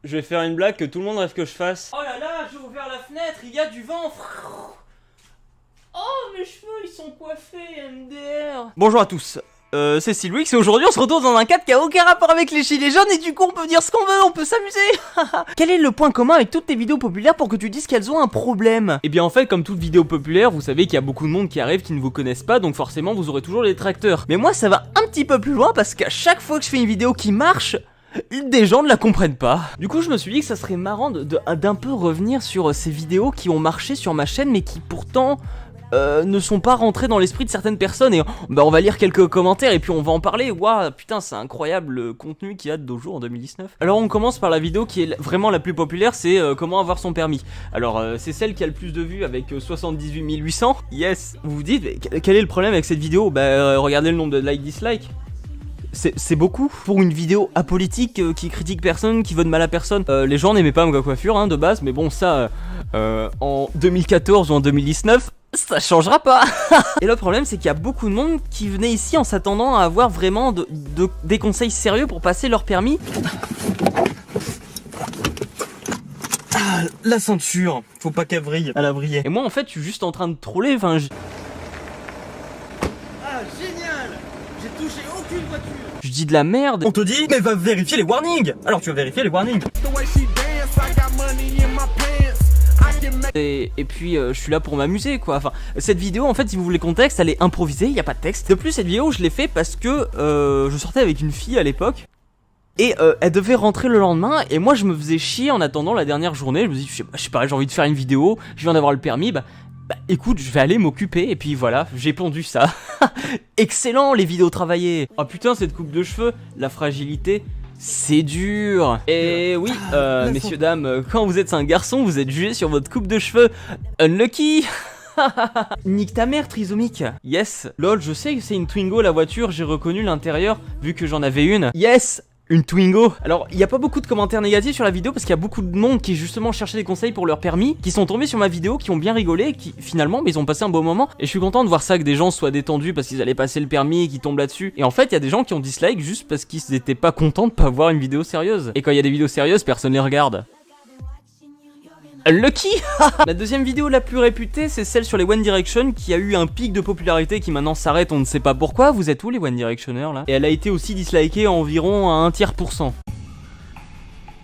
Je vais faire une blague que tout le monde rêve que je fasse. Oh là là, j'ai ouvert la fenêtre, il y a du vent. Oh, mes cheveux, ils sont coiffés, MDR. Bonjour à tous. C'est Sylwix et aujourd'hui on se retrouve dans un cadre qui a aucun rapport avec les gilets jaunes et du coup on peut dire ce qu'on veut, on peut s'amuser. Quel est le point commun avec toutes tes vidéos populaires pour que tu dises qu'elles ont un problème? Eh bien en fait comme toute vidéo populaire, vous savez qu'il y a beaucoup de monde qui arrive qui ne vous connaissent pas, donc forcément vous aurez toujours les détracteurs. Mais moi ça va un petit peu plus loin parce qu'à chaque fois que je fais une vidéo qui marche, des gens ne la comprennent pas. Du coup je me suis dit que ça serait marrant d'un peu revenir sur ces vidéos qui ont marché sur ma chaîne mais qui pourtant ne sont pas rentrés dans l'esprit de certaines personnes. Et bah on va lire quelques commentaires et puis on va en parler. Waouh, putain c'est incroyable le contenu qu'il y a de nos jours en 2019. Alors on commence par la vidéo qui est vraiment la plus populaire, c'est comment avoir son permis. Alors c'est celle qui a le plus de vues avec 78 800. Yes. Vous vous dites mais quel est le problème avec cette vidéo? Bah regardez le nombre de likes, dislikes. C'est beaucoup pour une vidéo apolitique qui critique personne, qui veut de mal à personne. Les gens n'aimaient pas ma coiffure hein, de base, mais bon ça en 2014 ou en 2019 ça changera pas. Et le problème c'est qu'il y a beaucoup de monde qui venait ici en s'attendant à avoir vraiment des conseils sérieux pour passer leur permis. Ah, la ceinture, faut pas qu'elle vrille, elle a vrillé. Et moi en fait je suis juste en train de troller, enfin Ah génial, j'ai touché aucune voiture. Je dis de la merde. On te dit mais va vérifier les warnings. Alors tu vas vérifier les warnings. Et puis je suis là pour m'amuser quoi. Enfin cette vidéo en fait si vous voulez contexte elle est improvisée, il n'y a pas de texte. De plus cette vidéo je l'ai fait parce que je sortais avec une fille à l'époque. Et elle devait rentrer le lendemain et moi je me faisais chier en attendant la dernière journée. Je me dis je sais pas j'ai envie de faire une vidéo, je viens d'avoir le permis, bah écoute je vais aller m'occuper et puis voilà j'ai pondu ça. Excellent les vidéos travaillées. Oh putain cette coupe de cheveux, la fragilité c'est dur. Et oui messieurs dames, quand vous êtes un garçon vous êtes jugé sur votre coupe de cheveux. Unlucky. Nique ta mère trisomique. Yes. Lol je sais que c'est une Twingo la voiture, j'ai reconnu l'intérieur vu que j'en avais une. Yes. Une Twingo. Alors, il n'y a pas beaucoup de commentaires négatifs sur la vidéo parce qu'il y a beaucoup de monde qui justement cherchait des conseils pour leur permis, qui sont tombés sur ma vidéo, qui ont bien rigolé, et qui finalement, ils ont passé un bon moment. Et je suis content de voir ça, que des gens soient détendus parce qu'ils allaient passer le permis et qu'ils tombent là-dessus. Et en fait, il y a des gens qui ont dislike juste parce qu'ils n'étaient pas contents de pas voir une vidéo sérieuse. Et quand il y a des vidéos sérieuses, personne les regarde. Lucky. La deuxième vidéo la plus réputée c'est celle sur les One Direction qui a eu un pic de popularité qui maintenant s'arrête, on ne sait pas pourquoi. Vous êtes où les One Directionneurs là? Et elle a été aussi dislikée environ à 1/3%.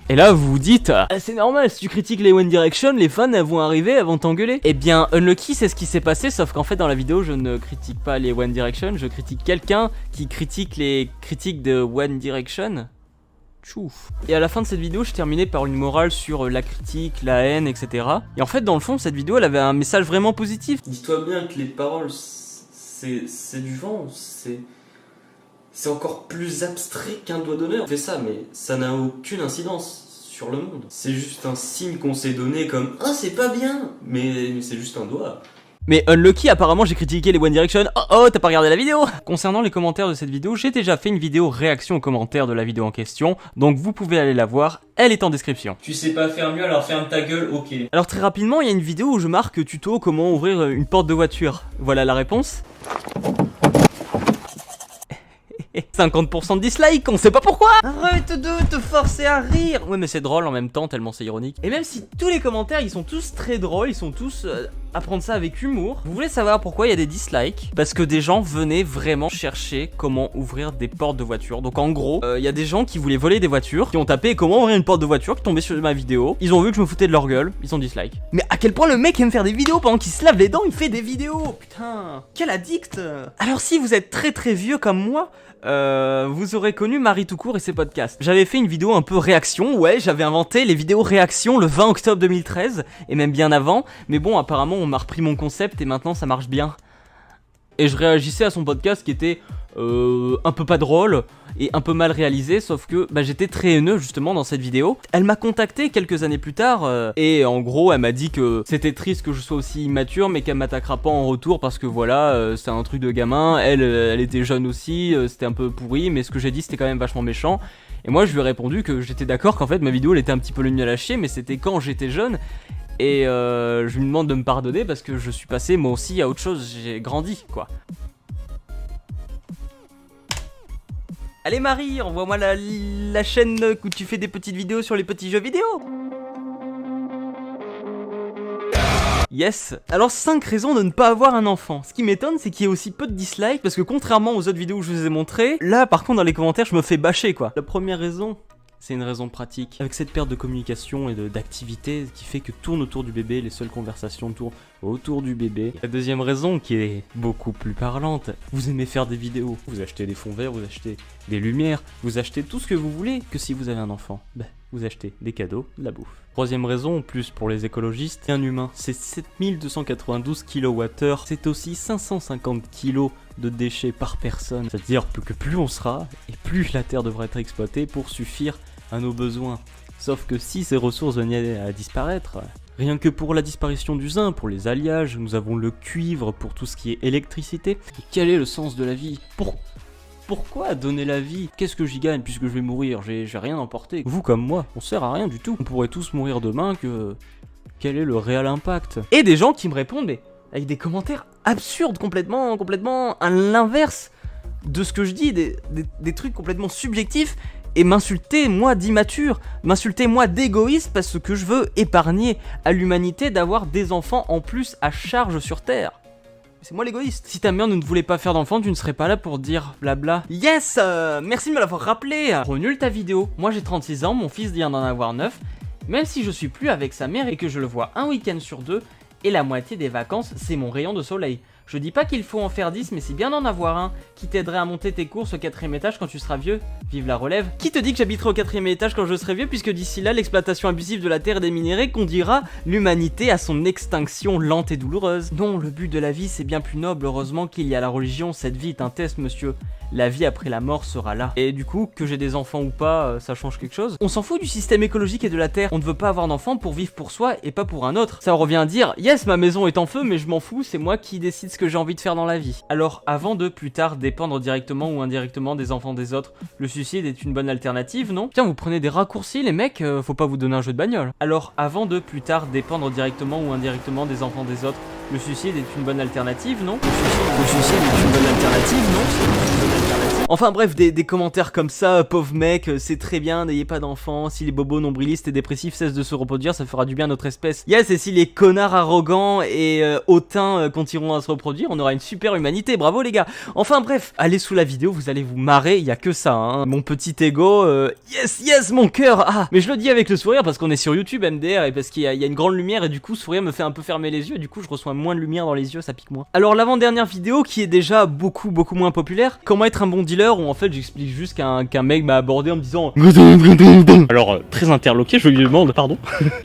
Et là vous vous dites c'est normal, si tu critiques les One Direction, les fans elles vont arriver, elles vont t'engueuler. Eh bien Unlucky c'est ce qui s'est passé, sauf qu'en fait dans la vidéo je ne critique pas les One Direction, je critique quelqu'un qui critique les critiques de One Direction. Chouf. Et à la fin de cette vidéo je terminais par une morale sur la critique, la haine, etc. Et en fait dans le fond cette vidéo elle avait un message vraiment positif. Dis-toi bien que les paroles c'est du vent, c'est encore plus abstrait qu'un doigt d'honneur. On fait ça mais ça n'a aucune incidence sur le monde. C'est juste un signe qu'on s'est donné comme « Ah c'est pas bien !» mais c'est juste un doigt. Mais Unlucky, apparemment j'ai critiqué les One Direction. Oh t'as pas regardé la vidéo? Concernant les commentaires de cette vidéo, j'ai déjà fait une vidéo réaction aux commentaires de la vidéo en question, donc vous pouvez aller la voir, elle est en description. Tu sais pas faire mieux alors ferme ta gueule, ok. Alors très rapidement, il y a une vidéo où je marque tuto comment ouvrir une porte de voiture. Voilà la réponse. 50% de dislike, on sait pas pourquoi. Arrête de te forcer à rire. Ouais mais c'est drôle en même temps tellement c'est ironique. Et même si tous les commentaires ils sont tous très drôles, ils sont tous à prendre ça avec humour. Vous voulez savoir pourquoi il y a des dislikes? Parce que des gens venaient vraiment chercher comment ouvrir des portes de voiture. Donc en gros, il y a des gens qui voulaient voler des voitures, qui ont tapé comment ouvrir une porte de voiture, qui tombaient sur ma vidéo. Ils ont vu que je me foutais de leur gueule, ils ont dislike. Mais à quel point le mec aime faire des vidéos pendant qu'il se lave les dents, il fait des vidéos. Putain, quel addict. Alors si vous êtes très vieux comme moi, vous aurez connu Marie Toucourt et ses podcasts. J'avais fait une vidéo un peu réaction, ouais, j'avais inventé les vidéos réaction le 20 octobre 2013, et même bien avant, mais bon, apparemment on m'a repris mon concept et maintenant ça marche bien. Et je réagissais à son podcast qui était un peu pas drôle et un peu mal réalisé, sauf que j'étais très haineux justement dans cette vidéo. Elle m'a contacté quelques années plus tard et en gros elle m'a dit que c'était triste que je sois aussi immature mais qu'elle m'attaquera pas en retour parce que voilà c'est un truc de gamin, elle était jeune aussi, c'était un peu pourri mais ce que j'ai dit c'était quand même vachement méchant. Et moi je lui ai répondu que j'étais d'accord qu'en fait ma vidéo elle était un petit peu le nul à chier mais c'était quand j'étais jeune. Et je lui demande de me pardonner parce que je suis passé moi aussi à autre chose, j'ai grandi quoi. Allez Marie, envoie-moi la chaîne où tu fais des petites vidéos sur les petits jeux vidéo. Yes. Alors 5 raisons de ne pas avoir un enfant. Ce qui m'étonne, c'est qu'il y ait aussi peu de dislikes, parce que contrairement aux autres vidéos que je vous ai montrées, là par contre dans les commentaires je me fais bâcher quoi. La première raison, c'est une raison pratique. Avec cette perte de communication et d'activité qui fait que tourne autour du bébé, les seules conversations tournent autour du bébé. La deuxième raison, qui est beaucoup plus parlante, vous aimez faire des vidéos. Vous achetez des fonds verts, vous achetez des lumières, vous achetez tout ce que vous voulez, que si vous avez un enfant, vous achetez des cadeaux, de la bouffe. Troisième raison, plus pour les écologistes, un humain, c'est 7292 kWh, c'est aussi 550 kg de déchets par personne. C'est-à-dire que plus on sera, et plus la Terre devra être exploitée pour suffire à nos besoins. Sauf que si ces ressources venaient à disparaître, rien que pour la disparition du zinc, pour les alliages, nous avons le cuivre pour tout ce qui est électricité. Et quel est le sens de la vie ? Pourquoi donner la vie? Qu'est-ce que j'y gagne puisque je vais mourir? J'ai rien emporté. Vous comme moi, on sert à rien du tout. On pourrait tous mourir demain quel est le réel impact? Et des gens qui me répondent, mais avec des commentaires absurdes, complètement à l'inverse de ce que je dis, des trucs complètement subjectifs, et m'insulter moi d'immature, m'insulter moi d'égoïste parce que je veux épargner à l'humanité d'avoir des enfants en plus à charge sur Terre. C'est moi l'égoïste. Si ta mère ne voulait pas faire d'enfant, tu ne serais pas là pour dire blabla. Yes, merci de me l'avoir rappelé. Renule ta vidéo. Moi j'ai 36 ans, mon fils vient d'en avoir 9. Même si je suis plus avec sa mère et que je le vois un week-end sur 2, et la moitié des vacances, c'est mon rayon de soleil. Je dis pas qu'il faut en faire 10, mais c'est bien d'en avoir un qui t'aiderait à monter tes courses au 4ème étage quand tu seras vieux. Vive la relève. Qui te dit que j'habiterai au 4ème étage quand je serai vieux, puisque d'ici là, l'exploitation abusive de la terre et des minéraux conduira l'humanité à son extinction lente et douloureuse. Non, le but de la vie, c'est bien plus noble. Heureusement qu'il y a la religion. Cette vie est un test, monsieur. La vie après la mort sera là. Et du coup, que j'ai des enfants ou pas, ça change quelque chose. On s'en fout du système écologique et de la terre. On ne veut pas avoir d'enfants pour vivre pour soi et pas pour un autre. Ça revient à dire, yes, ma maison est en feu, mais je m'en fous, c'est moi qui décide ce que j'ai envie de faire dans la vie. Alors, avant de plus tard dépendre directement ou indirectement des enfants des autres, le suicide est une bonne alternative, non? Tiens, vous prenez des raccourcis, les mecs, faut pas vous donner un jeu de bagnole. Alors, avant de plus tard dépendre directement ou indirectement des enfants des autres, le suicide est une bonne alternative, non? Le suicide est une bonne alternative, non? Enfin bref, des commentaires comme ça, pauvre mec, c'est très bien, n'ayez pas d'enfants, si les bobos nombrilistes et dépressifs cessent de se reproduire, ça fera du bien à notre espèce. Yes, et si les connards arrogants et hautains continueront à se reproduire, on aura une super humanité, bravo les gars. Enfin bref, allez sous la vidéo, vous allez vous marrer, il y a que ça, hein. Mon petit ego, yes, mon cœur, ah. Mais je le dis avec le sourire parce qu'on est sur YouTube MDR et parce qu'il y a une grande lumière et du coup, sourire me fait un peu fermer les yeux et du coup, je reçois moins de lumière dans les yeux, ça pique moins. Alors l'avant-dernière vidéo qui est déjà beaucoup moins populaire, comment être un bon dealer, où en fait j'explique juste qu'un mec m'a abordé en me disant alors très interloqué, je lui demande pardon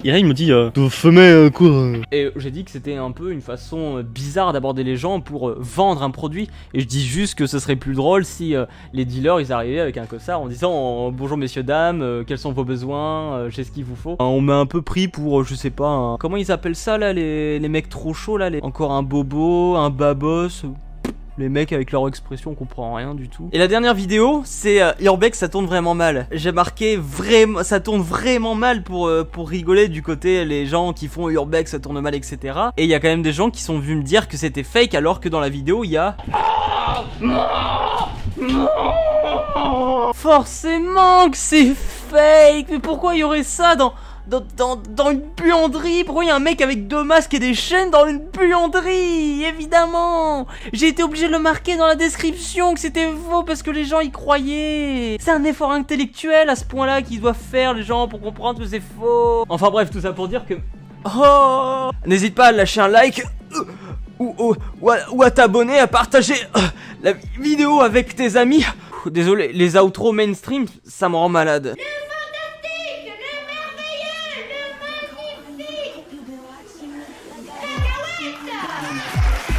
et là il me dit de fumer quoi et j'ai dit que c'était un peu une façon bizarre d'aborder les gens pour vendre un produit et je dis juste que ce serait plus drôle si les dealers ils arrivaient avec un costard en disant bonjour messieurs dames, quels sont vos besoins, j'ai ce qu'il vous faut. On m'a un peu pris pour je sais pas comment ils appellent ça là, les mecs trop chauds là, encore un bobo, un babos. Les mecs avec leur expression, on comprend rien du tout. Et la dernière vidéo, c'est Urbex, ça tourne vraiment mal. J'ai marqué vraiment, ça tourne vraiment mal pour rigoler du côté les gens qui font Urbex, ça tourne mal, etc. Et il y a quand même des gens qui sont venus me dire que c'était fake, alors que dans la vidéo il y a forcément que c'est fake. Mais pourquoi il y aurait ça dans une buanderie? Pourquoi il y a un mec avec 2 masques et des chaînes dans une buanderie? Évidemment. J'ai été obligé de le marquer dans la description que c'était faux parce que les gens y croyaient. C'est un effort intellectuel à ce point-là qu'ils doivent faire les gens pour comprendre que c'est faux. Enfin bref, tout ça pour dire que n'hésite pas à lâcher un like ou à t'abonner, à partager la vidéo avec tes amis. Désolé, les outros mainstream, ça me rend malade. Cacahuète!